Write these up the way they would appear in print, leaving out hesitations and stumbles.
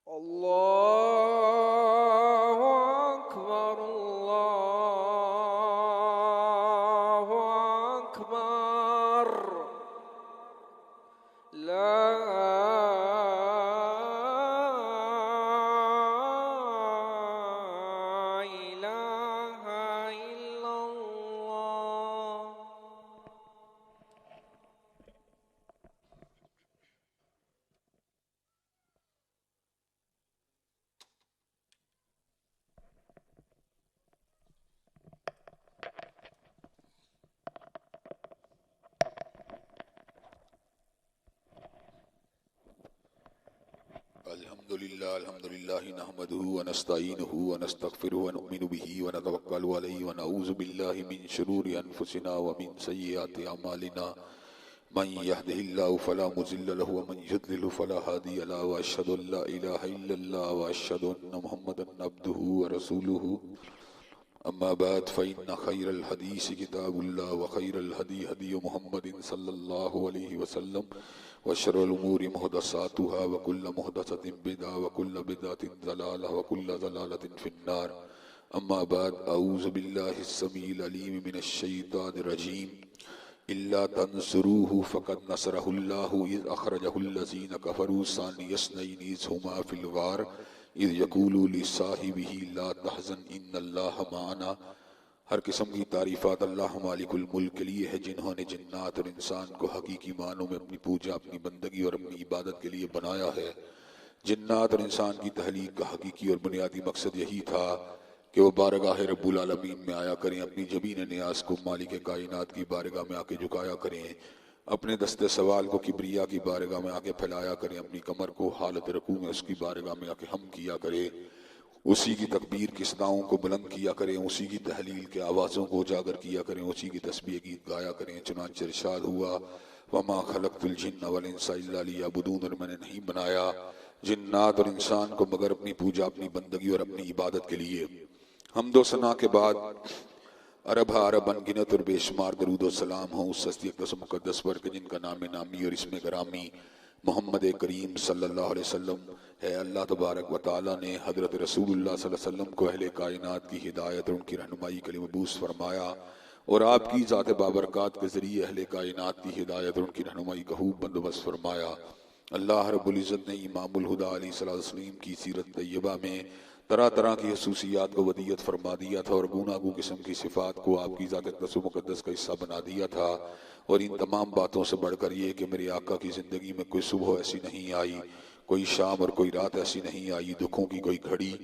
अल्लाहु अकबर अल्लाहु अकबर ला इलाहा इल्लल्लाह। अल्हम्दुलिल्लाहि नहमदुहु व नस्तईनुहु व नस्तगफिरुहु व नु'मिनु बिही व नतवक्कलु अलैहि व नऊज़ु बिल्लाहि मिन शुरूरि अनफुसिना व मिन सय्यिआति अमालिना मन यहदिहिल्लाहु फला मुज़िल्ल लहु व मन युद्लिलहु फला हादिय लहु व अशहदु अल्ला इलाहा इल्लल्लाह व अशहदु अन्ना मुहम्मदन अब्दुहु व रसूलुहु। अम्मा बाद फ़इन्न खैरल हदीस किताबुल्लाह व खैरल हदी हदी मुहम्मदिन सल्लल्लाहु अलैहि वसल्लम व शर्रुल उमूरि मुहदसातुहा व कुल्लु मुहदसतिन बिदअह व कुल्लु बिदअतिन ज़लालह व कुल्लु ज़लालतिन फिन्नार। अम्मा बाद अऊज़ु बिल्लाहिस समीइल अलीम मिनश शैतानिर रजीम। इल्ला तंसुरूहु फ़क़द नसरहुल्लाहु इज़ अख़रजहुल्लज़ीना कफ़रू सानिय इस्नैनि इज़ हुमा फ़िल गार इज़ यक़ूलु लिसाहिबिही ला तहज़न इन्नल्लाह माअना। हर किस्म की तारीफ़ात अल्लाह मालिकुल मुल्क के लिए है, जिन्होंने जिन्नात और इंसान को हकीकी मानों में अपनी पूजा, अपनी बंदगी और अपनी इबादत के लिए बनाया है। जिन्नात और इंसान की तहलीक का हकीकी और बुनियादी मकसद यही था कि वो बारगाह रब्बुल आलमीन में आया करें, अपनी जबीन नियाज को मालिक कायनात की बारगाह में आके झुकाया करें, अपने दस्ते सवाल को किब्रिया की बारगाह में आके फैलाया करें, अपनी कमर को हालत रकू में उसकी बारगाह में आके हम किया करें, उसी की तकबीर की सदाओं को बुलंद किया करें, उसी की तहलील के आवाज़ों को उजागर किया करें, उसी की तस्बीह गीत गाया करें। चुनांचे इरशाद हुआ वमा खलक़तुल जिन्न वल इंसा इल्ला लियअबुदून, और मैंने नहीं बनाया जिन्नात और इंसान को मगर अपनी पूजा, अपनी बंदगी और अपनी इबादत के लिए। हम्दो सना के बाद अरब अनगिनत और बेशुमार दरूद और सलाम हो उस हस्ती अक़दस मुक़द्दस पर के जिनका नाम नामी और इसमें गरामी मोहम्मद करीम सल्लल्लाहु अलैहि वसल्लम है। अल्लाह तबारक व तआला ने हज़रत रसूलुल्लाह सल्लल्लाहु अलैहि वसल्लम को अहले कायनात की हिदायत और उनकी रहनुमाई के लिए मबूस फरमाया और आपकी ज़ात बाबरकात के ज़रिए अहले कायनात की हिदायत और उनकी रहनुमाई का खूब बंदोबस्त फरमाया। अल्लाह रब्बुल इज़्ज़त ने इमामुल हुदा अलैहिस्सलातु वस्सलाम की सीरत तैयबा में तरह तरह की खसूसियात को वदियत फरमा दिया था और गूनागू किस्म की सिफ़ात को आपकी ज़ात अक़दस मुक़द्दस का हिस्सा बना दिया था। और इन तमाम बातों से बढ़कर ये कि मेरे आका की ज़िंदगी में कोई सुबह ऐसी नहीं आई, कोई शाम और कोई रात ऐसी नहीं आई, दुखों की कोई घड़ी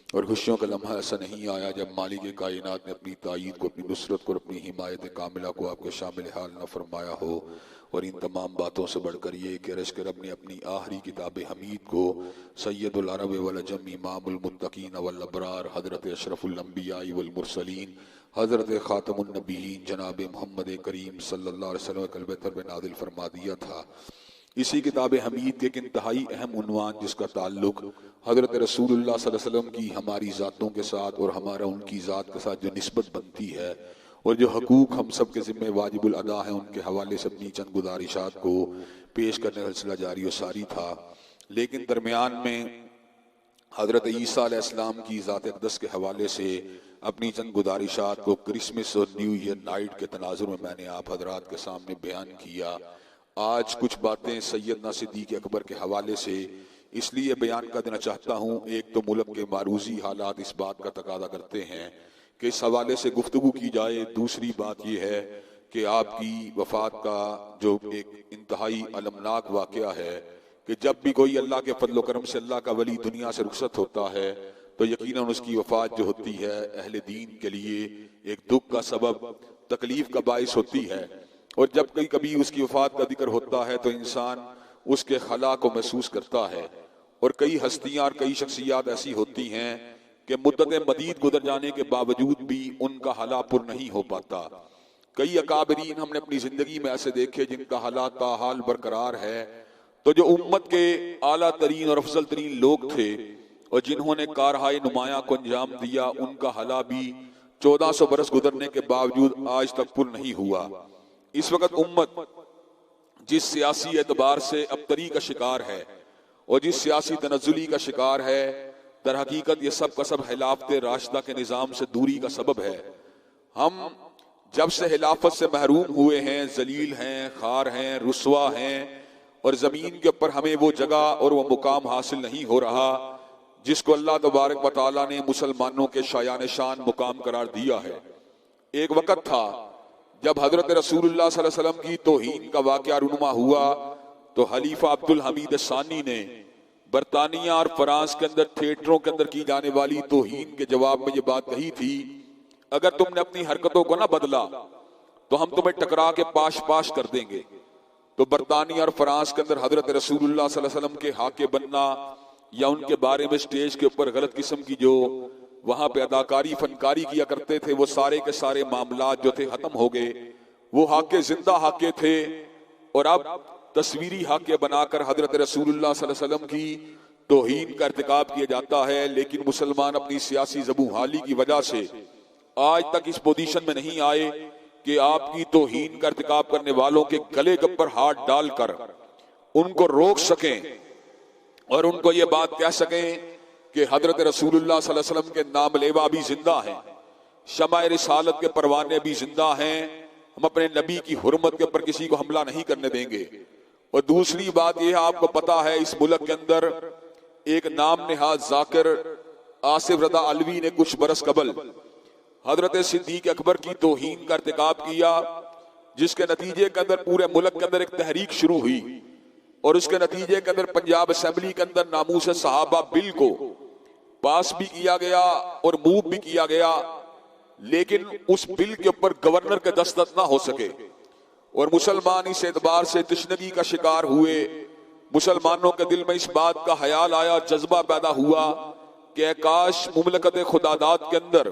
और खुशियों का लम्हा ऐसा नहीं आया जब मालिक कायनात ने अपनी तायीद को, अपनी नुसरत को, अपनी हिमायत कामिला को आपके शामिल हाल न फरमाया हो। और इन तमाम बातों से बढ़कर ये कि रश्क रब ने अपनी आखिरी किताब हमीद को सैयदुल अरब वल अजम इमामुल मुत्तकीन वल अबरार हज़रत अशरफुल अंबिया वल मुरसलीन हज़रत ख़ातमुन नबीयीन जनाब मोहम्मद करीम सल्लल्लाहु अलैहि वसल्लम क़ल्ब तर में नाज़िल फरमा दिया था। इसी किताब हमीद के एक इंतहाई अहम उन्वान जिसका ताल्लुक हज़रत रसूलुल्लाह सल्लल्लाहु अलैहि वसल्लम की हमारी ज़ातों के साथ और हमारा उनकी ज़ात के साथ जो निस्बत बनती है और जो हकूक़ हम सब के ज़िम्मे वाजिबुल अदा है, उनके हवाले से अपनी चंद गुजारिशात को पेश करने का सिलसिला जारी और सारी था। लेकिन दरमियान में हज़रत ईसा अलैहिस्सलाम की ज़ात अक़दस के हवाले से अपनी चंद गुजारिशात को क्रिसमस और न्यू ईयर नाइट के तनाजुर में मैंने आप हज़रात के सामने बयान किया। आज कुछ बातें सैयदना सिद्दीक़ अकबर के हवाले से इसलिए बयान कर देना चाहता हूँ। एक तो मुल्क के मारूजी हालात इस बात का तकादा करते हैं कि इस हवाले से गुफ्तगू की जाए। दूसरी बात यह है कि आपकी वफ़ात का जो एक इंतहाई अलमनाक वाक़या है कि जब भी कोई अल्लाह के फजल करम से अल्लाह का वली दुनिया से रुखसत होता है तो यकीनन उसकी वफ़ात जो होती है अहले दीन के लिए एक दुख का सबब, तकलीफ का बाइस होती है। और जब कभी उसकी वफ़ात का जिक्र होता है तो इंसान उसके खला को महसूस करता है। और कई हस्तियाँ और कई शख्सियात ऐसी होती हैं कि मुद्दत मदीद गुजर जाने के बावजूद भी उनका हला पुर नहीं हो पाता। कई अकाबरीन हमने अपनी ज़िंदगी में ऐसे देखे जिनका हला ताहाल बरकरार है। तो जो उम्मत के आला तरीन और अफजल तरीन लोग थे और जिन्होंने कारहाय नुमाया को अंजाम दिया, उनका हला भी 1400 बरस गुजरने के बावजूद आज तक पुर नहीं हुआ। इस वक्त उम्मत जिस सियासी एतबार से अबतरी का शिकार है और जिस सियासी तनज़्ज़ुली का शिकार है, दर हकीकत ये सब का सब खिलाफत राशिदा के निज़ाम से दूरी का सबब है। हम जब से खिलाफत से महरूम हुए हैं, जलील हैं, खार हैं, रुस्वा हैं, और ज़मीन के ऊपर हमें वो जगह और वो मुकाम हासिल नहीं हो रहा जिसको अल्लाह तबारक व तआला ने मुसलमानों के शायान शान मुकाम करार दिया है। एक वक़्त था जब हजरत रसूलुल्लाह सल्लल्लाहु अलैहि वसल्लम की तौहीन का वाक़या रूनुमा हुआ तो खलीफा अब्दुल हमीद सानी ने बरतानिया और फ्रांस के अंदर थिएटरों के अंदर की जाने वाली तौहीन के जवाब में ये बात कही थी, अगर तुमने अपनी हरकतों को ना बदला तो हम तुम्हें टकरा के पाश पाश कर देंगे। तो बरतानिया और फ्रांस के अंदर हजरत रसूलुल्लाह सल्लल्लाहु अलैहि वसल्लम के हाके बनना या उनके बारे में स्टेज के ऊपर गलत किस्म की जो वहां पे अदाकारी फनकारी किया करते थे, वो सारे के सारे मामलात जो थे खत्म हो गए। वो हाके जिंदा हाके थे और अब तस्वीरी हाके बनाकर हजरत रसूलुल्लाह सल्लल्लाहु अलैहि वसल्लम की तौहीन का इर्तिकाब किया जाता है। लेकिन मुसलमान अपनी सियासी ज़बूहाली की वजह से आज तक इस पोजीशन में नहीं आए कि आपकी तौहीन का इर्तिकाब करने वालों के गले के ऊपर हाथ डालकर उनको रोक सकें और उनको ये बात कह सकें कि हजरत रसूलुल्लाह सल्लल्लाहु अलैहि वसल्लम के नाम लेवा भी जिंदा हैं, शमाए रिसालत के परवाने भी जिंदा हैं, हम अपने नबी की हुर्मत के ऊपर किसी को हमला नहीं करने देंगे। और दूसरी बात यह, आपको पता है इस मुल्क के अंदर एक नाम नेहाद जाकिर आसिफ रदा अलवी ने कुछ बरस कबल हजरत सिद्दीक अकबर की तौहीन का इर्तिकाब किया, जिसके नतीजे के अंदर पूरे मुल्क के अंदर एक तहरीक शुरू हुई और उसके नतीजे के अंदर पंजाब असेंबली के अंदर नामूस सहाबा बिल को पास भी किया गया और मूव भी किया गया, लेकिन उस बिल के ऊपर गवर्नर के दस्तखत ना हो सके और मुसलमान इस एतबार से तशनगी का शिकार हुए। मुसलमानों के दिल में इस बात का ख्याल आया, जज्बा पैदा हुआ कि काश मुमलकत खुदादात के अंदर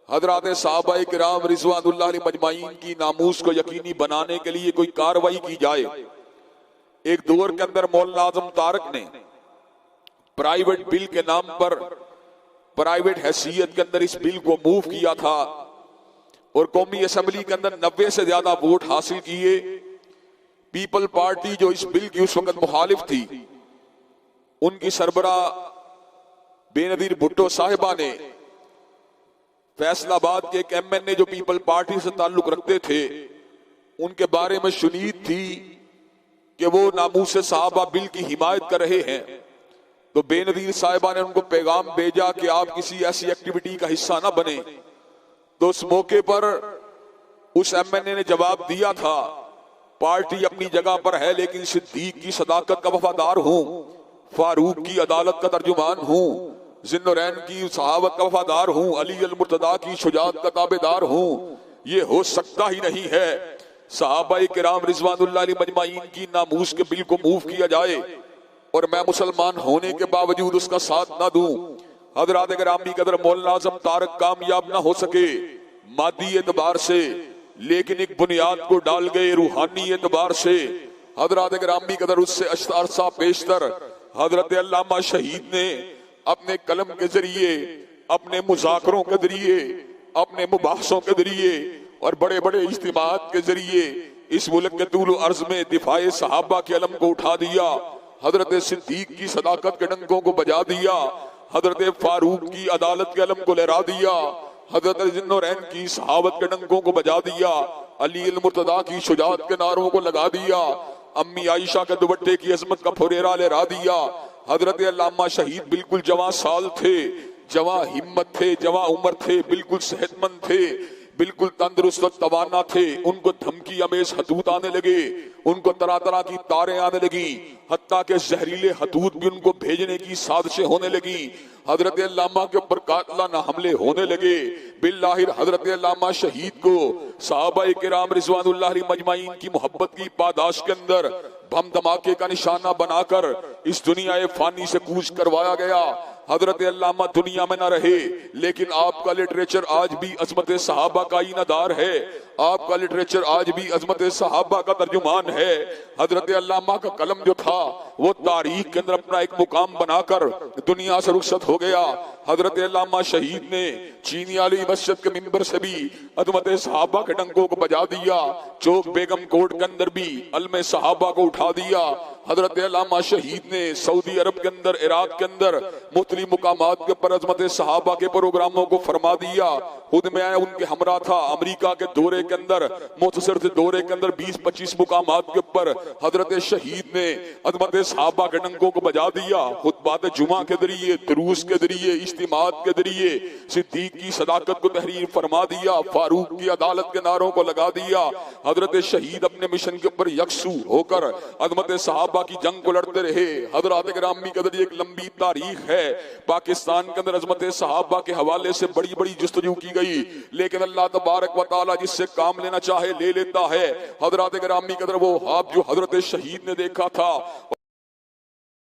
हजरात सहाबाए किराम रिज़वानुल्लाह अलैहिम अजमाइन की नामूस को यकीनी बनाने के लिए कोई कार्रवाई की जाए। एक दौर के अंदर मौलाना आजम तारक ने प्राइवेट बिल के नाम पर प्राइवेट हैसियत के अंदर इस बिल को मूव किया था और कौमी असेंबली के अंदर 90 से ज्यादा वोट हासिल किए। पीपल पार्टी जो इस बिल की उस वक्त मुखालिफ थी, उनकी सरबरा बेनजीर भुट्टो साहिबा ने फैसलाबाद के एक MNA जो पीपल पार्टी से ताल्लुक रखते थे उनके बारे में शुनीद थी कि वो नामूस सहाबा बिल की हिमायत कर रहे हैं। तो बेनजीर साहिबा ने उनको पैगाम भेजा कि आप किसी ऐसी एक्टिविटी का हिस्सा ना बने। तो उस मौके पर उस MNA ने जवाब दिया था, पार्टी अपनी जगह पर है लेकिन सिद्दीक की सदाकत का वफादार हूं, फारूक की अदालत का तर्जुमान हूं, जिन्नुरैन की सहाबत का वफादार हूं, अली अल मुर्तदा की शुजाअत का ताबेदार हूं। ये हो सकता ही नहीं है सहाबाए किराम रिज़वानुल्लाह अलैहिम अजमाइन की नामूस के बिल को मूव किया जाए और मैं मुसलमान होने के बावजूद उसका साथ ना दूं। हजरात गिरामी कदर मौलाना आज़म तारक कामयाब ना हो सके मादी एतबार से, लेकिन एक बुनियाद को डाल गए रूहानी एतबार से। हजरात गिरामी कदर उससे अरसा पेशतर हजरत अल्लामा शहीद ने अपने कलम के जरिए, अपने मुज़ाकरों के जरिए, अपने मुबाहसों के जरिए और बड़े बड़े इज्तिमात के जरिए इस मुल्क के तूल अर्ज में दिफाए सहाबा के अलम को उठा दिया, हजरत सिद्दीक की सदाकत के डंकों को बजा दिया, हजरत फारूक की अदालत के अलम को लहरा दिया, हजरत जिन्नुरैन की सहाबत के डंकों को बजा दिया, अली अल मुर्तदा की शुजाअत के नारों को लगा दिया, अम्मी आयशा के दुपट्टे की अजमत का फुरेरा लहरा दिया। हजरत अल्लामा शहीद बिल्कुल जवां साल थे, जवां हिम्मत थे, जवां उम्र थे, बिल्कुल सेहतमंद थे, बिल्कुल तंदुरुस्त और तवाना थे। उनको धमकी अमेज हतूत आने लगे, उनको तरह तरह की तारें आने लगी, हत्ता के जहरीले हतूत भी उनको भेजने की साजिशें होने लगी। हजरत अल्लामा के ऊपर कातलाना हमले होने लगे। बिल्लाहिर हजरत अल्लामा शहीद को सहाबाए किराम रिज़वानुल्लाह अलैहिम अजमाइन की मोहब्बत की पादाश के अंदर बम धमाके का निशाना बनाकर इस दुनिया फानी से कूच करवाया गया। हजरत अल्लामा दुनिया में न रहे, लेकिन आपका लिटरेचर आज भी अजमत सहाबा का ईनादार है। आपका लिटरेचर आज भी अजमत सहाबा का तर्जुमान है। हजरत अल्लामा का कलम जो था वो तारीख के अंदर अपना एक मुकाम बनाकर दुनिया से रुखसत हो गया। हजरत अल्लामा शहीद ने चीनी वाली मस्जिद के मिंबर से भी अजमत सहाबा के डंकों को बजा दिया। चौक बेगम कोर्ट के अंदर भी अलमे सहाबा को उठा दिया। हजरत अल्लामा शहीद ने सऊदी अरब के अंदर, इराक के अंदर मुख्तलिफ मुकामात के ऊपर अजमत सहाबा के प्रोग्रामों को फरमा दिया। खुद मैं उनके हमरा था। अमेरिका के दौरे के अंदर, मुख्तसर से दौरे के अंदर 20-25 मुकामात के ऊपर हजरत शहीद ने अजमत सहाबा के डंकों को बजा दिया। खुतबात जुमा के जरिए, दुरूस के जरिए, इज्तिमात के जरिए सिद्दीक की सदाकत को तहरीर फरमा दिया। फारूक की अदालत के नारों को लगा दिया। हजरत शहीद अपने मिशन के ऊपर यकसू होकर अजमत सहाबा की जंग को लड़ते रहे। हजरत गिरामी के जरिए एक लंबी तारीख है। पाकिस्तान के अंदर अजमत सहाबा के हवाले से बड़ी बड़ी जुस्तजू की गई, लेकिन अल्लाह तबारक व तआला जिससे काम लेना चाहे ले लेता है। हजरत गिरामी के अंदर वो ख्वाब जो हजरत शहीद ने देखा था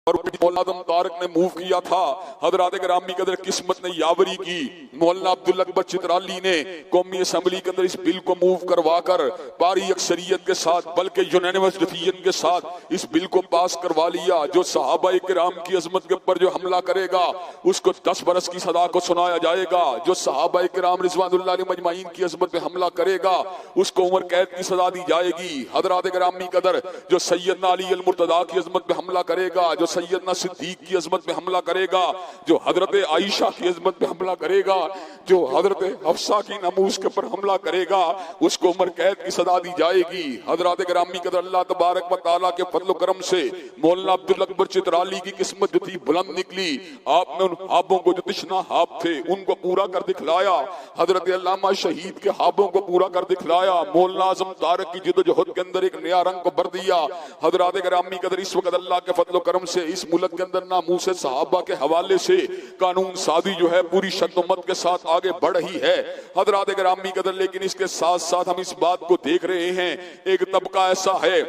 और मौलाना आदम तारक ने मूव किया था, हजरत गिरामी के अंदर किस्मत ने यावरी की। मौलाना अब्दुल अकबर चित्राली ने कौमी असम्बली के अंदर इस बिल को मूव करवा कर भारी अक्सरियत के साथ, बल्कि यूनानिमस डिसीजन के साथ इस बिल को पास करवा लिया। जो सहाबाए किराम की अजमत के ऊपर जो हमला करेगा उसको 10 बरस की सजा को सुनाया जाएगा। जो सहाबाए किराम रिजवानुल्लाह अलैहिम अजमाइन की अजमत पे हमला करेगा उसको उम्र कैद की सजा दी जाएगी। हजरत गिरामी के अंदर जो सैयदना अली अल मुर्तदा की अजमत पे हमला करेगा, जो सैयदना सिद्दीक की अजमत पे हमला करेगा, जो हजरत आयशा की अजमत पे हमला करेगा, जो हजरत हफ्सा की नमूस के ऊपर हमला करेगा उसको उम्र कैद की सजा दी जाएगी। हजरत गिरामी के अल्लाह तबारक व तआला के फजल करम से मौलाना अब्दुल अकबर चित्राली की किस्मत जो थी बुलंद निकली। आपने उन ख्वाबों को जो तिश्ना ख्वाब थे उनको पूरा कर दिखलाया। हजरत अल्लामा शहीद के ख्वाबों को पूरा कर दिखलाया। मौलाना आजम तारक की जिद्दोजहद के अंदर एक नया रंग को भर दिया। हजरत गिरामी के इस वक्त अल्लाह के फजल करम से इस मुल्क के अंदर नामूस सहाबा के हवाले से कानून साजी जो है पूरी शद्दोमत के साथ आगे बढ़ रही है। हजरत गिरामी कदर, लेकिन इसके साथ साथ हम इस बात को देख रहे हैं एक तबका ऐसा है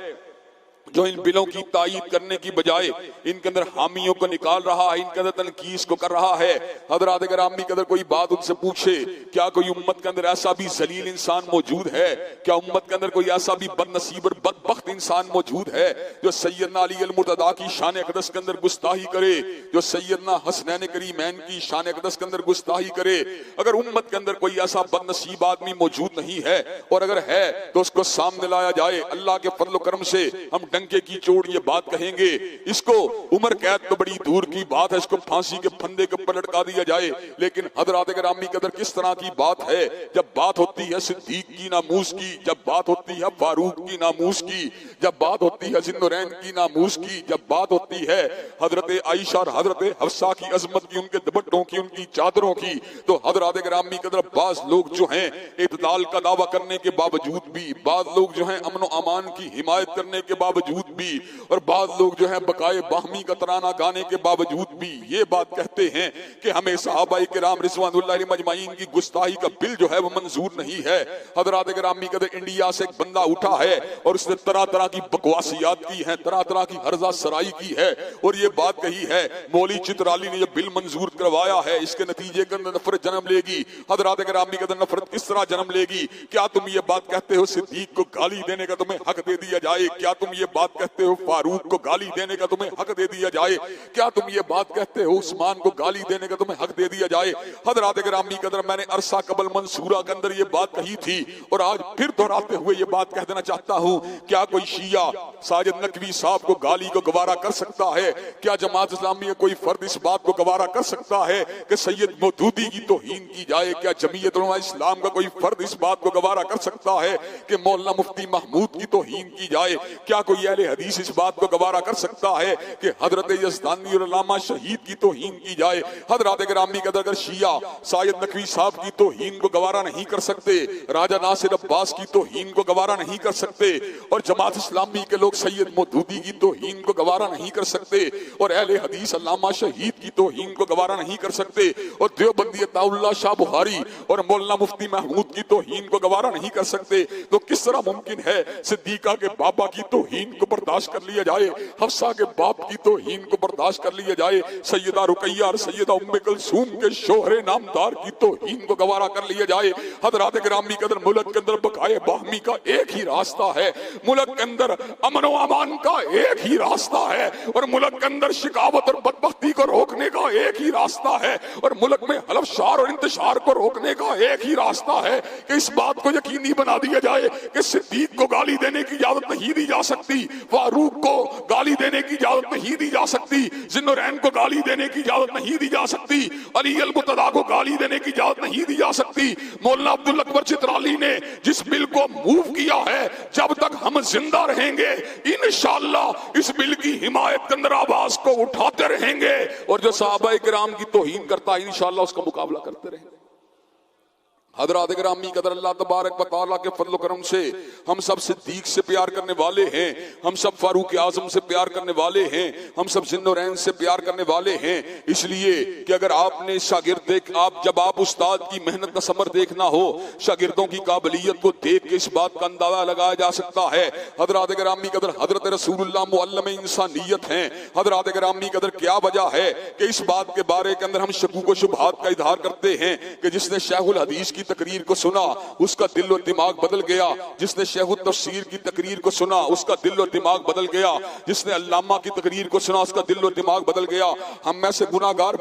जो इन बिलों की तायीद करने की बजाय इनके अंदर हामियों को निकाल रहा है, इनके अंदर तनकीस को कर रहा है। हजरत गिरामी के अंदर कोई बात उनसे पूछे, क्या कोई उम्मत के अंदर ऐसा भी जलील इंसान मौजूद है? क्या उम्मत के अंदर कोई ऐसा भी बदनसीब और बदबख्त इंसान मौजूद है जो सैयदना अली अल मुर्तदा की शान अक़दस के अंदर गुस्ताही करे, जो सैयदना हसनैन करीमैन की शान अक़दस के अंदर गुस्ताही करे? अगर उम्मत के अंदर कोई ऐसा बदनसीब आदमी मौजूद नहीं है, और अगर है तो उसको सामने लाया जाए। अल्लाह के फजल करम से हम डंके की चोट ये बात कहेंगे, इसको उम्र कैद तो बड़ी दूर की बात है, इसको फांसी के फंदे के ऊपर लटका दिया जाए। लेकिन हजरत गिरामी के अंदर किस तरह की बात है जब बात होती है सिद्दीक की नामूस की, जब बात होती है फारूक की नामूस की, जब बात होती है ज़िन्नुरैन की नामूस की, जब बात होती है हजरत आयशा और हजरत हफ्सा की अजमत की, उनके दुपट्टों की, उनकी चादरों की, तो हजरत गिरामी के अंदर बाज लोग जो हैं इत्दाल का दावा करने के बावजूद भी, बाज लोग जो हैं अमन अमान की हिमायत करने के बावजूद भी, और बाद लोग जो है बकाए बाहमी का तराना गाने के बावजूद भी ये बात कहते हैं कि हमें सहाबाए किराम रिज़वानुल्लाह अलैहिम अजमाइन की गुस्ताही का बिल जो है वो मंजूर नहीं है। हजरत गिरामी के इंडिया से एक बंदा उठा है और उसने तरह तरह की बकवासियात की है, तरह तरह की हर्जा सराई की है, और ये बात कही है मौली चित्राली ने ये बिल मंजूर करवाया है, इसके नतीजे के अंदर नफरत जन्म लेगी। हजरत गिरामी के अंदर नफरत किस तरह जन्म लेगी? क्या तुम ये बात कहते हो सिद्दीक को गाली देने का तुम्हें हक दे दिया जाए? क्या तुम ये बात कहते हो फारूक को गाली देने का तुम्हें हक दे दिया जाए? क्या तुम ये बात कहते हो उस्मान को गाली देने का तुम्हें हक दे दिया जाए? हजरत गिरामी के अंदर मैंने अरसा कबल मंसूरा के अंदर ये बात कही थी और आज फिर दोहराते हुए ये बात कह देना चाहता हूं, क्या कोई शिया साजिद नकवी साहब को गाली को गवारा कर सकता है? क्या जमात इस्लामी का कोई फर्द इस बात को गवारा कर सकता है कि सैयद मौदूदी की तौहीन की जाए? क्या जमीयत उलमा इस्लाम का कोई फर्द इस बात को गवारा कर सकता है कि मौलाना मुफ्ती महमूद की तौहीन की जाए? क्या कोई अहले हदीस इस बात को गवारा कर सकता है कि हजरत यज़दानी और अल्लामा शहीद की तौहीन की जाए? हजरत गिरामी के अगर शिया सायद नकवी साहब की तौहीन को गवारा नहीं कर सकते, राजा नासिर अब्बास की तौहीन को गवारा नहीं कर सकते, और जमात इस्लामी के लोग सैयद मौदूदी की तौहीन को गवारा नहीं कर सकते, और अहले हदीस अल्लामा शहीद की तौहीन को गवारा नहीं कर सकते, और देवबंदी अताउल्लाह शाह बुखारी और मौलाना मुफ्ती महमूद की तौहीन को गवारा नहीं कर सकते, तो किस तरह मुमकिन है सिद्दीका के बाबा की तौहीन तौहीन को बर्दाश्त कर लिया जाए, हफ्सा के बाप की तौहीन को बर्दाश्त कर लिया जाए, सैयदा रुकैया और सैयदा उम्मे कुलसूम के शोहरे नामदार की तौहीन को गवारा कर लिया जाए। हज़रात गिरामी कदर, मुल्क के अंदर बकाए बाहमी का एक ही रास्ता है, मुल्क के अंदर अमन व अमान का एक ही रास्ता है, और मुल्क के अंदर शिकावत और बदबख्ती को रोकने का एक ही रास्ता है, और मुल्क में हलफशार और इंतशार को रोकने का एक ही रास्ता है कि इस बात को यकीनी बना दिया जाए कि सिद्दीक को गाली देने की इजाजत नहीं दी जा सकती, फारूक को गाली देने की इजाजत नहीं दी जा सकती, जिन्नुरैन को गाली देने की इजाजत नहीं दी जा सकती, अली अल मुर्तदा को गाली देने की इजाजत नहीं दी जा सकती। मौलाना अब्दुल अकबर चित्राली ने जिस बिल को मूव किया है, जब तक हम जिंदा रहेंगे इंशाअल्लाह इस बिल की हिमायत के अंदर आवाज को उठाते रहेंगे, और जो सहाबा किराम की तौहीन करता है इंशाअल्लाह उसका मुकाबला करते रहेंगे। हज़रात गिरामी कदर, अल्लाह तबारक व तआला के फज़ल व करम से हम सब सिद्दीक से प्यार करने वाले हैं, हम सब फारूक आज़म से प्यार करने वाले हैं, हम सब ज़िन्नुरैन से प्यार करने वाले हैं। इसलिए कि अगर आपने शागिर्द जब आप उस्ताद की मेहनत का समर देखना हो, शागिर्दों की काबिलियत को देख के इस बात का अंदाजा लगाया जा सकता है। हज़रात गिरामी कदर, हज़रत रसूलुल्लाह मुअल्लिम इंसानियत हैं। हज़रात गिरामी कदर, क्या वजह है कि इस बात के बारे के अंदर हम शकूक व शुबहात का इजहार करते हैं कि जिसने शेखुल हदीस की तकरीर को सुना उसका दिल और दिमाग बदल गया, जिसने शेखुल तफसीर की तकरीर को सुना उसका दिल और दिमाग बदल गया, जिसने अल्लामा की तकरीर को सुना उसका दिल और दिमाग बदल गया। हम ऐसे गुनाहगार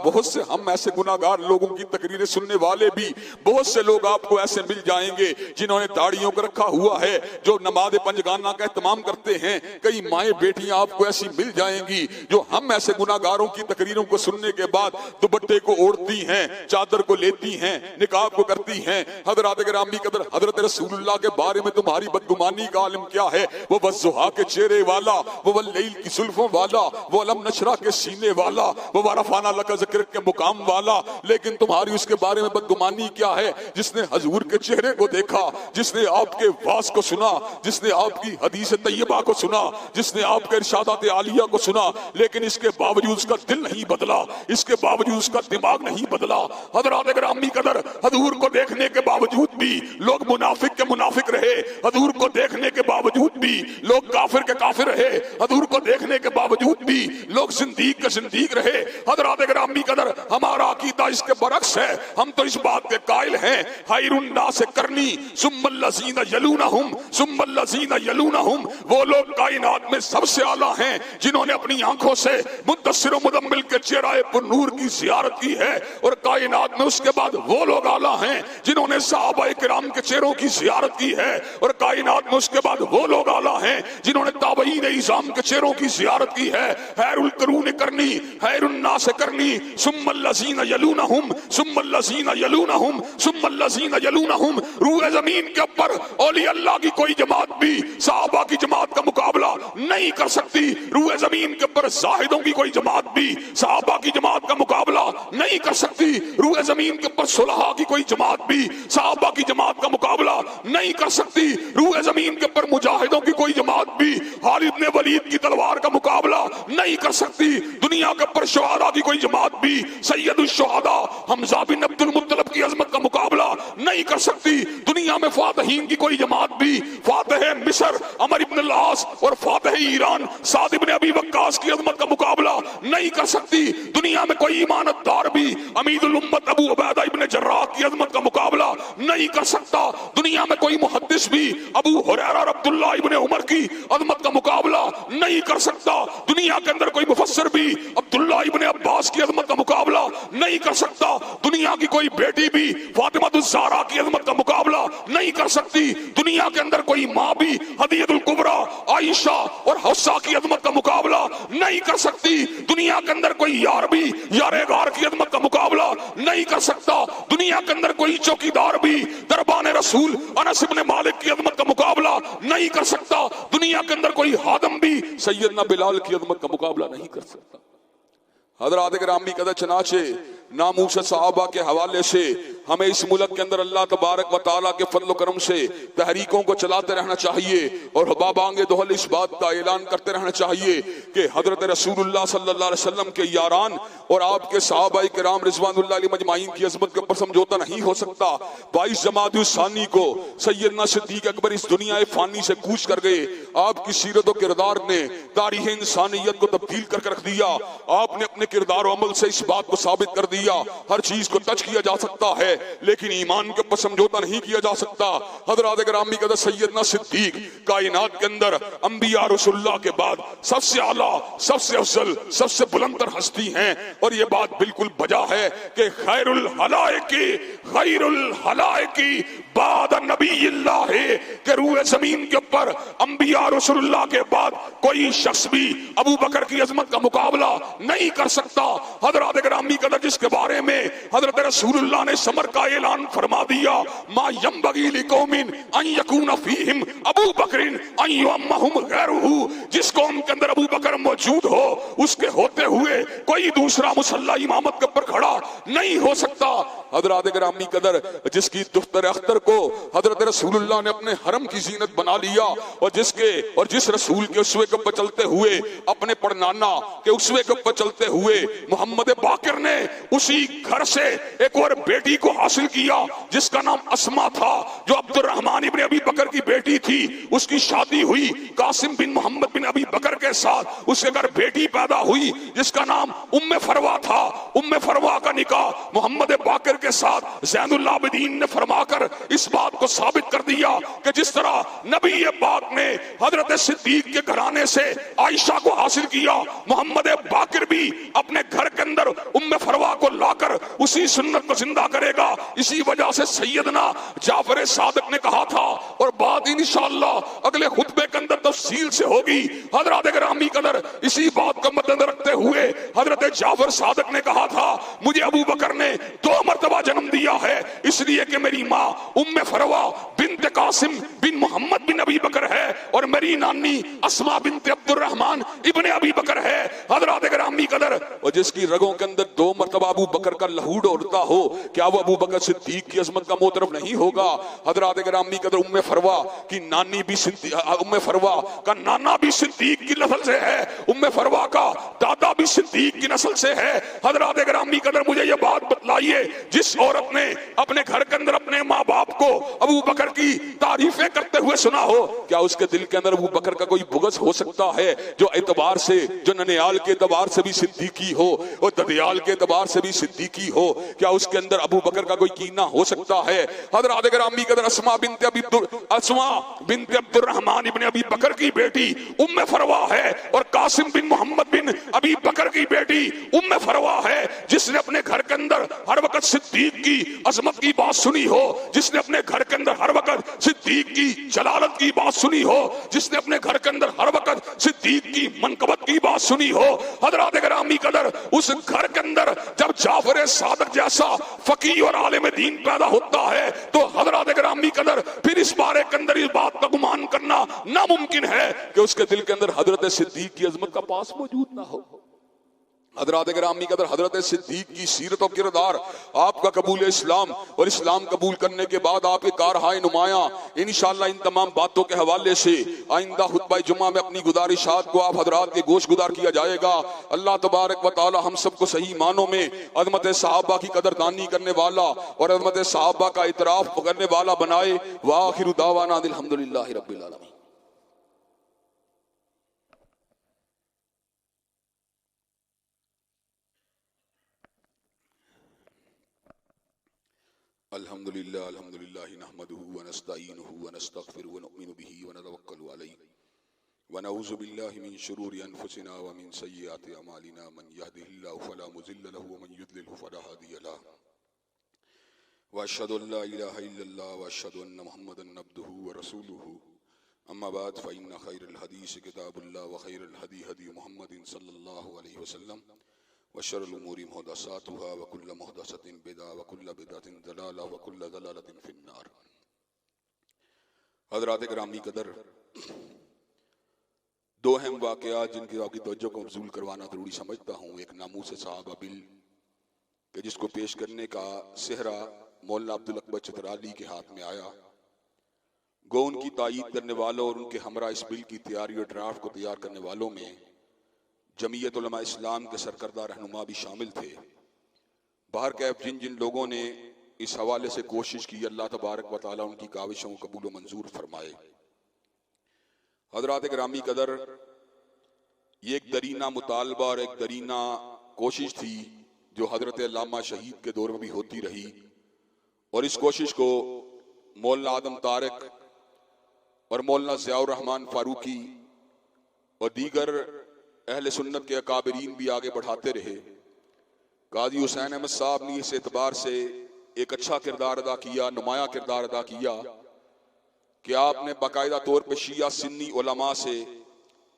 हम ऐसे गुनाहगार लोगों की तकरीरें सुनने वाले भी बहुत से लोग आपको ऐसे मिल जाएंगे जिन्होंने दाढ़ियों को रखा हुआ है, जो नमाज पंजगाना का एहतमाम करते हैं। कई माए बेटियां आपको ऐसी मिल जाएंगी जो हम ऐसे गुनाहगारों की तकरीरों को सुनने के बाद दुपट्टे को ओढ़ती हैं, चादर को लेती हैं, निकाब को करती हैं। हज़रात गिरामी कदर, हज़रत रसूलुल्लाह के बारे में तुम्हारी बदगुमानी का आलम क्या है? वो वज़्ज़ुहा के चेहरे वाला, वो वल्लैल की जुल्फों वाला, वो अलम नशरा के सीने वाला, वो वरफ़ाना लका ज़िक्र के मुकाम वाला। लेकिन तुम्हारी उसके बारे में बदगुमानी क्या है? जिसने हजूर के चेहरे को देखा, जिसने आपके वास को सुना, जिसने आपकी हदीस तैयबा को सुना, जिसने आपके इरशादात आलिया को सुना, लेकिन इसके बावजूद उसका दिल नहीं बदला, इसके बावजूद उसका दिमाग नहीं बदला। हज़रात गिरामी कदर, हजूर को देखने के बावजूद भी लोग मुनाफिक के मुनाफिक रहे, हजूर को देखने के बावजूद भी लोग काफिर के काफिर रहे, हजूर को देखने के बावजूद भी लोग जिंदीक के जिंदीक रहे। हज़रात गिरामी कदर, हमारा अकीदा इसके बरक्स है। हम तो इस बात के कायल हैं, खैरुन नास करनी सुम्मल्लज़ीना यलूनहुम सुम्मल्लज़ीना यलूनहुम, वो लोग कायनात में सबसे आला हैं जिन्होंने अपनी आंखों से मुद्दस्सिर व मुदम्मिल के चेहरे पर नूर की ज़ियारत की है, और कायनात में उसके बाद वो लोग आला हैं जिन्होंने सहाबा किराम के चेहरों की ज़ियारत की है, और कायनात में उसके बाद वो लोग आला हैं जिन्होंने ताबईन इज़ाम के चेहरों की ज़ियारत की है। खैरुल कुरून करनी खैरुन नास करनी सुम्मल्लज़ीना यलूनहुम सुम्मल्लज़ीना यलूनहुम सुम्मल्लज़ीना यलूनहुम। रूए ज़मीन के ऊपर औलिया अल्लाह की कोई जमात भी सहाबा की जमात का मुकाबला नहीं कर सकती। रूए ज़मीन के ऊपर ज़ाहिदों की कोई जमात भी सहाबा की जमात का मुकाबला नहीं कर सकती। रूए ज़मीन के ऊपर सुलहा की कोई जमात भी सहाबा की जमात का मुकाबला नहीं कर सकती। रूए ज़मीन के ऊपर मुजाहिदों की कोई जमात भी खालिद इब्न वलीद की तलवार का मुकाबला नहीं कर सकती। दुनिया के ऊपर शुहदा की कोई जमात भी सैयदुश शुहदा हमजा बिन अब्दुल मुत्तलिब की अजमत का मुकाबला नहीं कर सकती। दुनिया में फातहीन की कोई जमात भी फातह मिस्र अमर इब्न आस और फातह ईरान साद इब्न अबी वक्कास की अजमत का मुकाबला नहीं कर सकती। दुनिया में कोई ईमानदार भी अमीरुल उम्मत अबू उबैदा इब्न जर्राह की अजमत का मुकाबला नहीं कर सकता। दुनिया में कोई मुहद्दिस भी अबू हुरैरा और अब्दुल्लाह इब्न उमर की अजमत का मुकाबला नहीं कर सकता। दुनिया के अंदर कोई मुफस्सिर भी अब्दुल्लाह इब्न अब्बास की अजमत का मुकाबला नहीं कर सकता। दुनिया की कोई बेटी भी फातिमातुज़ ज़हरा की अजमत का मुकाबला नहीं कर सकती। दुनिया के अंदर कोई माँ भी हदीयतुल कुबरा आयशा और हफ्सा की अजमत का मुकाबला नहीं कर सकती। दुनिया के अंदर कोई यार भी यारेगार की अजमत का मुकाबला नहीं कर सकता। दुनिया के अंदर कोई चौकीदार भी दरबान रसूल अनस इब्न मालिक की अजमत का मुकाबला नहीं कर सकता। दुनिया के अंदर कोई हादम भी सैयदना बिलाल की अजमत का मुकाबला नहीं कर सकता। हज़रात गिरामी कदर, चनाचे नामूस सहाबा के हवाले से हमें इस मुल्क के अंदर अल्लाह तबारक व तआला के फजल करम से तहरीकों को चलाते रहना चाहिए और बाबांगे दोहल इस बात का ऐलान करते रहना चाहिए कि हजरत रसूलुल्लाह सल्लल्लाहु अलैहि वसल्लम के यारान और आपके सहाबाए किराम रिजवानुल्लाह अलैहिम अजमाइन की अजमत के ऊपर समझौता नहीं हो सकता। 22 जमात सानी को सैयदना सिद्दीक अकबर इस दुनिया फानी से कूच कर गए। आपकी सीरत और किरदार ने तारीख इंसानियत को तब्दील करके रख दिया। आपने अपने किरदार और अमल से इस बात को साबित कर दिया हर चीज को टच किया जा सकता है लेकिन ईमान के ऊपर समझौता नहीं किया जा सकता। हजरत ग्रामी कदर सैयदना सिद्दीक कायनात के अंदर अंबिया रसूलुल्लाह के बाद सबसे आला, सबसे अफजल, सबसे बुलंदतर हस्ती हैं और ये बात बिल्कुल बजा है कि खैरुल हलाइकी बाद नबीयिल्लाह के रूए जमीन के ऊपर अंबिया रसूलुल्लाह के बाद कोई शख्स भी अबू बकर की अजमत का मुकाबला नहीं कर सकता। हजरत ग्रामी कदर जिसके बारे में हजरत रसूलुल्लाह ने समर का ऐलान फरमा दिया, मा यंबगी लिकौमिन अन यकून फीहिम अबू बकरिन अन युअम्महुम गैरुहु, जिस कौम के अंदर अबू बकर मौजूद हो उसके होते हुए कोई दूसरा मुसल्ला इमामत के ऊपर खड़ा नहीं हो सकता। हजरत ग्रामी कदर जिसकी दुफ्तर अख्तर को हजरत रसूलुल्लाह ने अपने हरम की जीनत बना लिया और जिस रसूल के उसवे के ऊपर चलते हुए अपने पड़नाना के उसवे के ऊपर चलते हुए मोहम्मद बाकिर ने उसी घर से एक और बेटी को हासिल किया जिसका नाम अस्मा था, जो अब्दुर्रहमान इब्ने अबी बकर की बेटी थी। उसकी शादी हुई कासिम बिन मोहम्मद बिन अबी बकर के साथ। उसके घर बेटी पैदा हुई जिसका नाम उम्मे फरवा था। उम्मे फरवा का निकाह मोहम्मद बाकिर के साथ ज़ैनुल आबिदीन ने फरमाकर इस बात को साबित कर दिया कि जिस तरह नबी पाक ने हजरत सिद्दीक के घराने से आयशा को हासिल किया, मोहम्मद बाकिर भी अपने घर के अंदर उम्मे फरवा को लाकर उसी सुन्नत को जिंदा करेगा। इसी वजह से सैयदना जाफर सादिक ने कहा था और बात इंशाअल्लाह अगले खुतबे के अंदर तफसील से होगी। हजरत ग्रामी कदर इसी बात को मद्देनजर रखते हुए हजरत जाफर सादिक ने कहा था, मुझे अबू बकर ने 2 मरतबा जन्म दिया है इसलिए कि मेरी माँ उम्मे फरवा बिन्त कासिम बिन मोहम्मद बिन अबी बकर है और मेरी नानी अस्मा बिन्त अब्दुर्रहमान इब्ने अबी बकर है। हजरत ग्रामी कदर और जिसकी रगों के अंदर 2 मरतबा अबू बकर का लहू दौड़ता हो, क्या वो अबू बकर सिद्दीक की अजमत का मोतरफ नहीं होगा? हजरत ग्रामी कदर उम्मे फरवा की नानी भी उम्मे फरवा का नाना भी सिद्दीक की नस्ल से है, उम्मे फरवा का दादा भी सिद्दीक की नस्ल से है। हजरत ग्रामी कदर मुझे ये बात बतलाइए, जिस औरत ने अपने घर के अंदर अपने माँ बाप को अबू बकर की तारीफें करते हुए सुना हो, क्या उसके दिल के अंदर अबू बकर का कोई बुग़्ज़ हो सकता है? जो एतबार से, जो ननियाल के एतबार से भी सिद्दीकी हो और ददियाल के एतबार से भी सिद्दीकी हो, क्या उसके अंदर अबू बकर का कोई कीना हो सकता है? हजरत ग्रामी कदर अस्मा बिन्त अब्दुर्रहमान इब्ने अबी बकर की बेटी उम्मे फरवा है और कासिम बिन मोहम्मद बिन अबी बकर की बेटी उम्मे फरवा है, जिसने अपने घर के अंदर हर वक्त सिद्दीक की अजमत की बात सुनी हो, जिसने अपने घर के अंदर हर वक्त सिद्दीक की जलालत की बात सुनी हो, जिसने अपने घर के अंदर हर वक्त सिद्दीक की मनकबत की बात सुनी हो। हजरत ग्रामी कदर उस घर के अंदर जब जाफर सादिक जैसा फकीह और आलिम दीन पैदा होता है तो हजरत ग्रामी कदर फिर इस बारे के अंदर इस बात का गुमान करना नामुमकिन है कि उसके दिल के अंदर हजरत सिद्दीक की अजमत का पास मौजूद ना हो। हजरत ग्रामी कदर हजरत सिद्दीक की सीरत और किरदार, आपका कबूल इस्लाम और इस्लाम कबूल करने के बाद आपके कारहाय नुमाया, इंशाअल्लाह इन तमाम बातों के हवाले से आइंदा खुतबा जुमा में अपनी गुजारिशात को आप हजरात के गोश गुदार किया जाएगा। अल्लाह तबारक व तआला हम सबको सही मानों में अज़मत सहाबा की कदरदानी करने वाला और अज़मत सहाबा का इतराफ करने वाला बनाए। व आखिरु दावाना अल्हम्दुलिल्लाहि रब्बिल आलमीन। अल्हम्दुलिल्लाह नहमदुहु व नस्तईनुहु व नस्तगफिरुहु व नु'मिनु बिही व नतवक्कलु अलैहि व नऊज़ु बिल्लाहि मिन शुरूरि अनफुसिना व मिन सय्यिआति अमालिना मन यहदिहिल्लाहु फला मुज़िल्ल लहु व मन युद्लिलहु फला हादिय लहु व अशहदु अन ला इलाहा इल्लल्लाह व अशहदु अन्न मुहम्मदन अब्दुहु व रसूलुहु अम्मा बाद फ़इन्न खैरल हदीस किताबुल्लाह व खैरल हदी हदी मुहम्मदिन सल्लल्लाहु अलैहि वसल्लम व शर्रुल उमूरि मुहदसातुहा व कुल्लु मुहदसतिन बिदअह व कुल्लु बिदअतिन दलाला व कुल्लु दलालतिन फिन्नार। हज़रात ग्रामी कदर, 2 अहम वाक़यात जिनकी आपकी तवज्जो को मबज़ूल करवाना ज़रूरी समझता हूँ। एक नामूस सहाबा बिल कि जिसको पेश करने का सेहरा मौलाना अब्दुल अकबर चतराली के हाथ में आया। गो उनकी तायीद करने वालों और उनके हमरा इस बिल की तैयारी और ड्राफ्ट को तैयार करने वालों में जमीयत उलमा इस्लाम के सरकर्दा रहनुमा भी शामिल थे। बाहर कैफ जिन जिन लोगों ने इस हवाले से कोशिश की, अल्लाह तबारक व तआला उनकी काविशों को कबूल मंजूर फरमाए। हजरात गिरामी कदर, ये एक दरीना मुतालबा और एक दरीना कोशिश थी जो हजरत अल्लामा शहीद के दौर में भी होती रही, और इस कोशिश को मौलाना आदम तारिक और मौलाना ज़ियाउर रहमान फारूकी और दीगर अहले सुन्नत के अकाबरीन भी आगे बढ़ाते रहे। काजी हुसैन अहमद साहब ने इस एतबार से एक अच्छा किरदार अदा किया, नुमाया किरदार अदा किया कि आपने बाकायदा तौर पर शिया सुन्नी उलमा से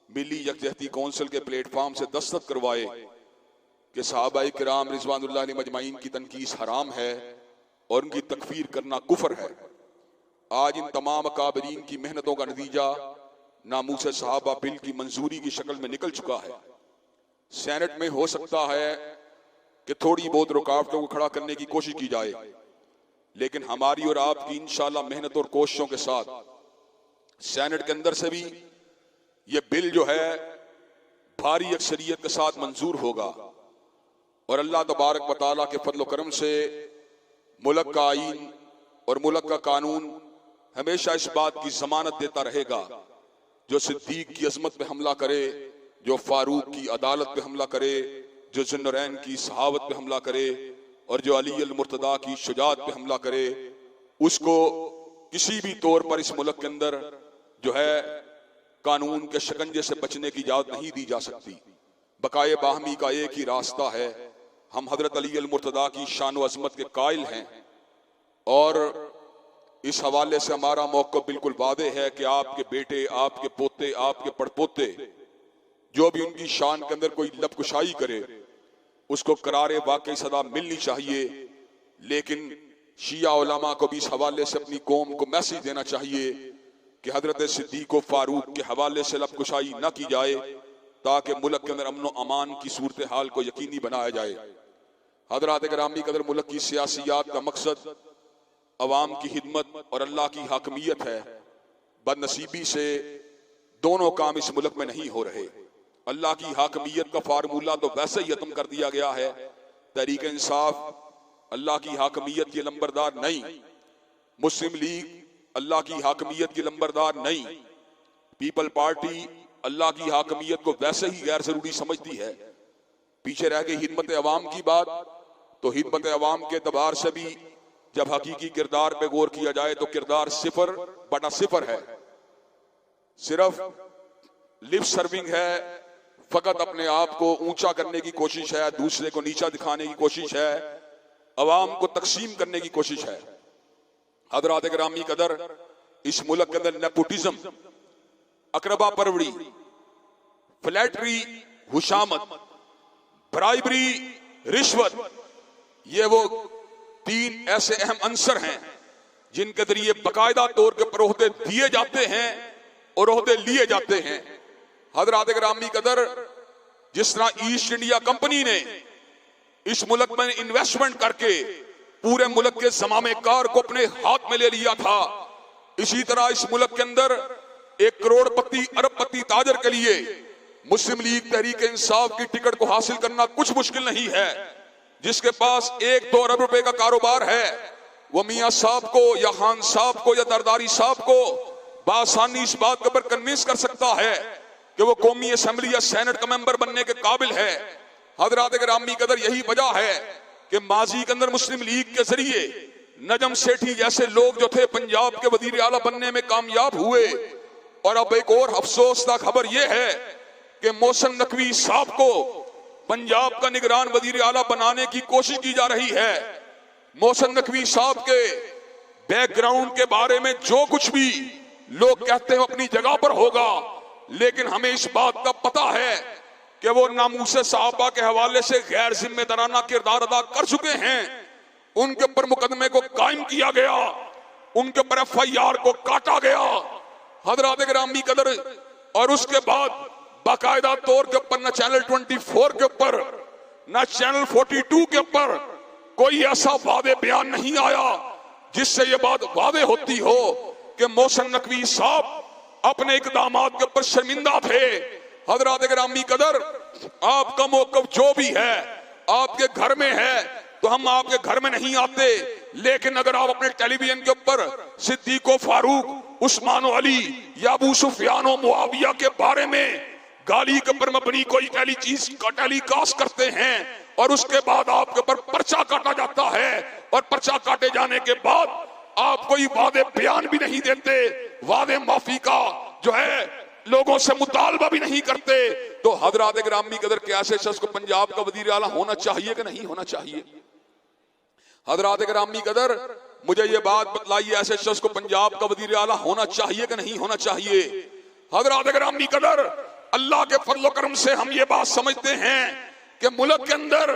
मिली यकजहती कौंसिल के प्लेटफॉर्म से दस्तखत करवाए कि सहाबाए किराम रिजवानुल्लाह अलैहिम अजमाइन की तनकीस हराम है और उनकी तकफीर करना कुफर है। आज इन तमाम अकाबरीन की मेहनतों का नतीजा नामूस सहाबा बिल की मंजूरी की शक्ल में निकल चुका है। सेनेट में हो सकता है कि थोड़ी बहुत रुकावटों को खड़ा करने की कोशिश की जाए, लेकिन हमारी और आपकी इंशाअल्लाह मेहनत और कोशिशों के साथ सेनेट के अंदर से भी ये बिल जो है भारी अक्सरियत के साथ मंजूर होगा, और अल्लाह तबारक व तआला के फजल करम से मुल्क का आईन और मुल्क का कानून हमेशा इस बात की जमानत देता रहेगा, जो सिद्दीक की अजमत पे हमला करे, जो फारूक की अदालत पे हमला करे, जो ज़ुन्नरैन की सहावत पे हमला करे और जो अली अल मुर्तदा की शुजाअत पे हमला करे, उसको किसी भी तौर पर इस मुल्क के अंदर जो है कानून के शिकंजे से बचने की इजाजत नहीं दी जा सकती। बकाए बाहमी का एक ही रास्ता है, हम हजरत अली अल मुर्तदा की शान व अजमत के कायल हैं, और इस हवाले से हमारा मौक़िफ़ बिल्कुल वादे है कि आपके बेटे, आपके पोते, आपके पड़पोते जो भी उनकी शान के अंदर कोई लबकुशाई करे उसको करारे वाकई सदा मिलनी चाहिए। लेकिन शिया उलमा को भी इस हवाले से अपनी कौम को मैसेज देना चाहिए कि हजरत सिद्दीक व फारूक के हवाले से लबकुशाई न की जाए, ताकि मुल्क के अंदर अमन व अमान की सूरत हाल को यकीनी बनाया जाए। हजरात गिरामी कदर, मुल्क की सियासियात का मकसद अवाम की खिदमत और अल्लाह की हाकमियत है। बदनसीबी से दोनों काम इस मुल्क में नहीं हो रहे। अल्लाह की हाकमियत का फार्मूला तो वैसे ही खत्म कर दिया गया है। तहरीक इंसाफ अल्लाह की हाकमियत की लंबरदार नहीं, मुस्लिम लीग अल्लाह की हाकमियत की लंबरदार नहीं, पीपल पार्टी अल्लाह की हाकमियत को वैसे ही गैर जरूरी समझती है। पीछे रह गई हिदमत अवाम की बात, तो हिदमत अवाम के एतबार से भी जब हकीकी किरदार पे गौर किया जाए तो किरदार 0/0 है। सिर्फ लिप सर्विंग है, फकत अपने आप को ऊंचा करने की कोशिश है, दूसरे को नीचा दिखाने की कोशिश है, अवाम को तकसीम करने की कोशिश है। हजरात गिरामी कदर, इस मुल्क के अंदर नेपोटिज्म, अकरबा परवड़ी, फ्लैटरी, हुशामत, ब्राइबरी, रिश्वत, ये वो 3 ऐसे अहम अंसर हैं जिनके जरिए बाकायदा तौर के ओहदे दिए जाते हैं और ओहदे लिए जाते हैं। हजरात गिरामी कदर, जिस तरह ईस्ट इंडिया कंपनी ने इस मुल्क में इन्वेस्टमेंट करके पूरे मुल्क के ज़मामे कार को अपने हाथ में ले लिया था, इसी तरह इस मुल्क के अंदर 1 करोड़पति अरबपति ताजर के लिए मुस्लिम लीग तहरीक इंसाफ की टिकट को हासिल करना कुछ मुश्किल नहीं है। जिसके पास 1-2 अरब रुपए का कारोबार है, वो मियां साहब को या खान साहब को या दरदारी साहब को बासानी इस बात के ऊपर कन्विंस कर सकता है कि वो कौमी असेंबली या सेनेट का मेंबर बनने के काबिल है। हजरात गिरामी कदर, यही वजह है कि माजी के अंदर मुस्लिम लीग के जरिए नजम सेठी जैसे लोग जो थे पंजाब के वजीर आला बनने में कामयाब हुए, और अब एक और अफसोसनाक खबर यह है कि मोहसिन नकवी साहब को पंजाब का निगरान वजीर आला बनाने की कोशिश की जा रही है। मोहसिन नकवी साहब के बैकग्राउंड के बारे में जो कुछ भी लोग कहते हैं अपनी जगह पर होगा, लेकिन हमें इस बात का पता है कि वो नामूसे सहाबा के हवाले से गैर जिम्मेदाराना किरदार अदा कर चुके हैं। उनके ऊपर मुकदमे को कायम किया गया, उनके ऊपर FIR को काटा गया। हजरात गिरामी कदर, और उसके बाद बाकायदा तौर के ऊपर न चैनल 24 के ऊपर, न चैनल 42 के ऊपर कोई ऐसा वादे बयान नहीं आया जिससे ये बात वादे होती हो कि मोहसिन नकवी साहब अपने इकदामात के ऊपर शर्मिंदा थे। हजरात गिरामी कदर, आपका मौक़िफ़ जो भी है आपके घर में है तो हम आपके घर में नहीं आते, लेकिन अगर आप अपने टेलीविजन के ऊपर सिद्दीक़ फारूक, उस्मान अली या अबू सुफियान और मुआविया के बारे में गाली के ऊपर मबनी कोई चीज का टेलीकास्ट करते हैं और उसके बाद आपके ऊपर पर्चा काटा जाता है और पर्चा काटे जाने के बाद आप कोई वादे बयान भी नहीं देते, वादे माफी का जो है लोगों से मुतालबा भी नहीं करते, तो हजरात गिरामी कदर के ऐसे शख्स को पंजाब का वजीर आला होना चाहिए कि नहीं होना चाहिए? हजरात गिरामी कदर, मुझे ये बात बतलाइए, ऐसे शख्स को पंजाब का वजीर आला होना चाहिए कि नहीं होना चाहिए? हजरात गिरामी कदर, अल्लाह के फजल करम से हम ये बात समझते हैं कि मुल्क के अंदर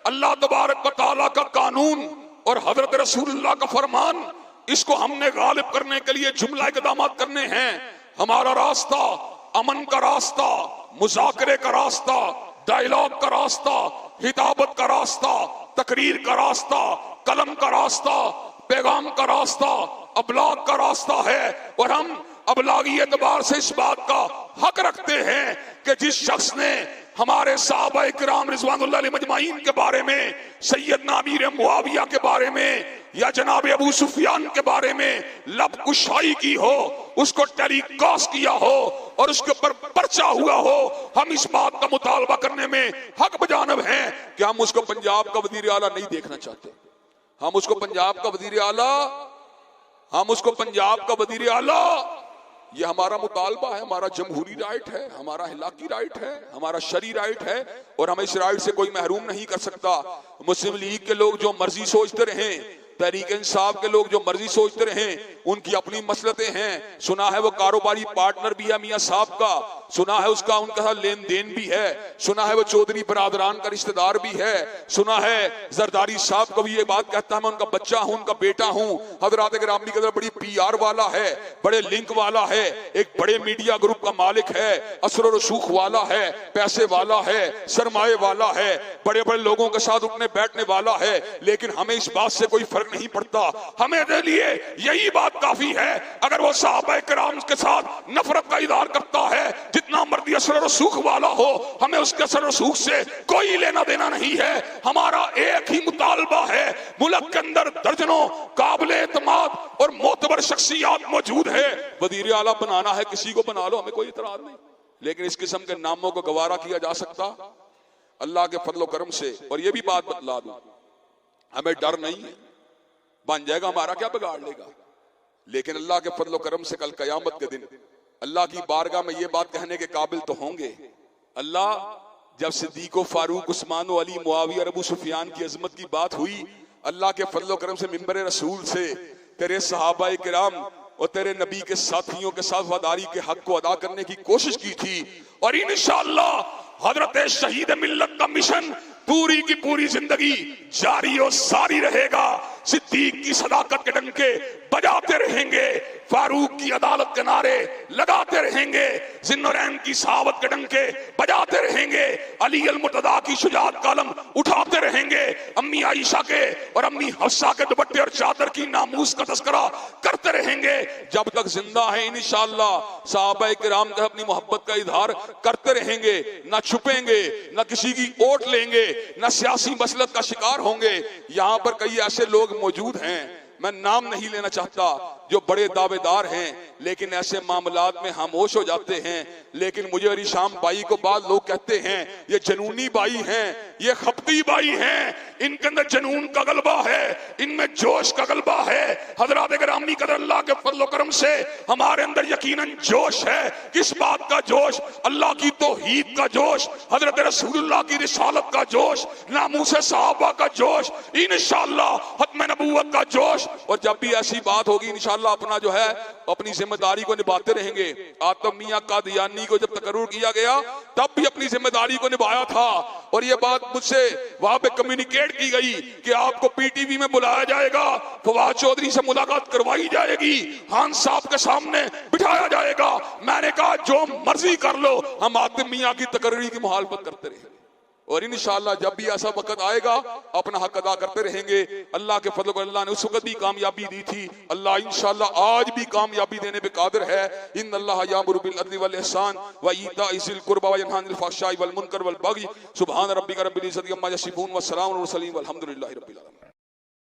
अल्लाह तबारक व तआला का कानून और हजरत रसूलुल्लाह का फरमान, इसको हमने गालिब करने के लिए जुमला इक़दाम करने हैं। हमारा रास्ता अमन का रास्ता, मुज़ाकरे का रास्ता, डायलॉग का रास्ता, हिताबत का रास्ता, तकरीर का रास्ता, कलम का रास्ता, पैगाम का रास्ता, अबलाग का रास्ता है। और हम अबलागी एतबार से इस बात का हक रखते हैं कि जिस शख्स ने हमारे सहाबा किराम रिज़वानुल्लाह अलैहिम मजमाइन के बारे में, सैयदना अमीर मुआविया के बारे में या जनाब अबू सुफियान के बारे में लब कुशाई की हो, उसको टेलीकास्ट किया हो और उसके ऊपर पर्चा हुआ हो, हम इस बात का मुतालबा करने में हक बजानब हैं कि हम उसको पंजाब का वजीर आला नहीं देखना चाहते। हम उसको पंजाब का वजीर आला, हम उसको पंजाब का वजीर आला, ये हमारा मुतालबा है, हमारा जमहूरी राइट है, हमारा हिलाकी राइट है, हमारा शरी राइट है और हमें इस राइट से कोई महरूम नहीं कर सकता। मुस्लिम लीग के लोग जो मर्जी सोचते रहें, तहरीक इंसाफ के लोग जो मर्जी सोचते रहें, उनकी अपनी मसलतें हैं। सुना है वो कारोबारी पार्टनर भी है मियां साहब का, सुना है उसका उनका साथ लेन देन भी है, सुना है वो चौधरी बरादरान का रिश्तेदार भी है, सुना है जरदारी साहब को भी ये बात कहता है मैं उनका बच्चा हूं, उनका बेटा हूं। हजरात गिरामी कदर, बड़ी PR वाला है, बड़े लिंक वाला है, एक बड़े मीडिया ग्रुप का मालिक है, असर रसूख वाला है, पैसे वाला है, सरमाए वाला है, बड़े बड़े लोगों के साथ उठने बैठने वाला है, लेकिन हमें इस बात से कोई फर्क नहीं पड़ता। हमें दे लिए यही बात काफी है। अगर वो सहाबा किराम के साथ नफरत का इज़हार करता है, जितना मर्दी असर रसूख वाला हो, हमें उसके असर रसूख से कोई लेना देना नहीं है। हमारा एक ही मुतालबा है, मुल्क के अंदर दर्जनों काबिल एतमाद और मोतबर शख्सियात मौजूद है, वजीर आला बनाना है किसी को बना लो, हमें कोई इतराज नहीं, लेकिन इस किस्म के नामों को गवारा किया जा सकता अल्लाह के फजल करम से। और ये भी बात बतला दूं, हमें डर नहीं है, बन जाएगा हमारा क्या बिगाड़ लेगा, लेकिन अल्लाह के फजल करम से कल कयामत के दिन अल्लाह की बारगाह में ये बात कहने के काबिल तो होंगे। अल्लाह, जब सिद्दीक़ फारूक, उस्मान अली, मुआविया, अबू सुफियान की अजमत की बात हुई, अल्लाह के फजल करम से मिंबर रसूल से तेरे सहाबा किराम और तेरे नबी के साथियों के साथ वफादारी के हक को अदा करने की कोशिश की थी, और इंशाअल्लाह हजरत शहीद मिल्लत का मिशन पूरी की पूरी जिंदगी जारी और सारी रहेगा। सिद्दीक की सदाकत के डंके बजाते रहेंगे, फारूक की अदालत के नारे लगाते रहेंगे, जिन्नरैन की सहाबत के डंके बजाते रहेंगे, अली अल मुर्तदा की शुजाअत का अलम उठाते रहेंगे, अम्मी आयशा के और अम्मी हफ्सा के दुपट्टे और चादर की नामूस का तस्करा करते रहेंगे जब तक जिंदा है। इंशाअल्लाह सहाबा किराम का अपनी मोहब्बत का इजहार करते रहेंगे, ना छुपेंगे, ना किसी की ओट लेंगे, ना सियासी मसलत का शिकार होंगे। यहाँ पर कई ऐसे लोग मौजूद हैं, मैं नाम नहीं लेना चाहता, जो बड़े दावेदार हैं लेकिन ऐसे मामलात में खामोश हो जाते हैं। लेकिन मुझे और शाम भाई को बाद लोग कहते हैं ये जनूनी भाई हैं, ये खपती भाई हैं, इनके अंदर जनून का गलबा है, इनमें जोश का गलबा है। हजरात गिरामी कदर, अल्लाह के फजल करम से हमारे अंदर यकीनन जोश है। किस बात का जोश? अल्लाह की तौहीद का जोश, हजरत रसूलुल्लाह की रिसालत का जोश, नामूस सहाबा का जोश, इंशाअल्लाह खत्म नबूवत का जोश। और जब भी ऐसी बात होगी इंशाअल्लाह अपना जो है अपनी जिम्मेदारी को निभाते रहेंगे। आतम मियां कादियानी को जब तकर्रुर किया गया तब भी अपनी जिम्मेदारी को निभाया था, और ये बात मुझसे वहां पे कम्युनिकेट की गई कि आपको PTV में बुलाया जाएगा, फवाद चौधरी से मुलाकात करवाई जाएगी, खान साहब के सामने बिठाया जाएगा। मैंने कहा जो मर्जी कर लो, हम आतम मियां की तकर्रुरी की मुखालफत करते रहेंगे। और इंशाअल्लाह जब भी ऐसा वक्त आएगा अपना हक अदा करते रहेंगे। अल्लाह के फजल, अल्लाह ने उस वक्त भी कामयाबी दी थी, अल्लाह इंशाअल्लाह आज भी कामयाबी देने पे कादिर है। इन्नल्लाह यामुरु बिल अदली वल इहसान व ईताइ ज़िल कुर्बा व यनहा अनिल फ़हशाइ वल मुनकर वल बगी। सुब्हान रब्बिका रब्बिल इज़्ज़ति अम्मा यसिफून व सलामुन अलल मुरसलीन वल्हम्दुलिल्लाहि रब्बिल आलमीन।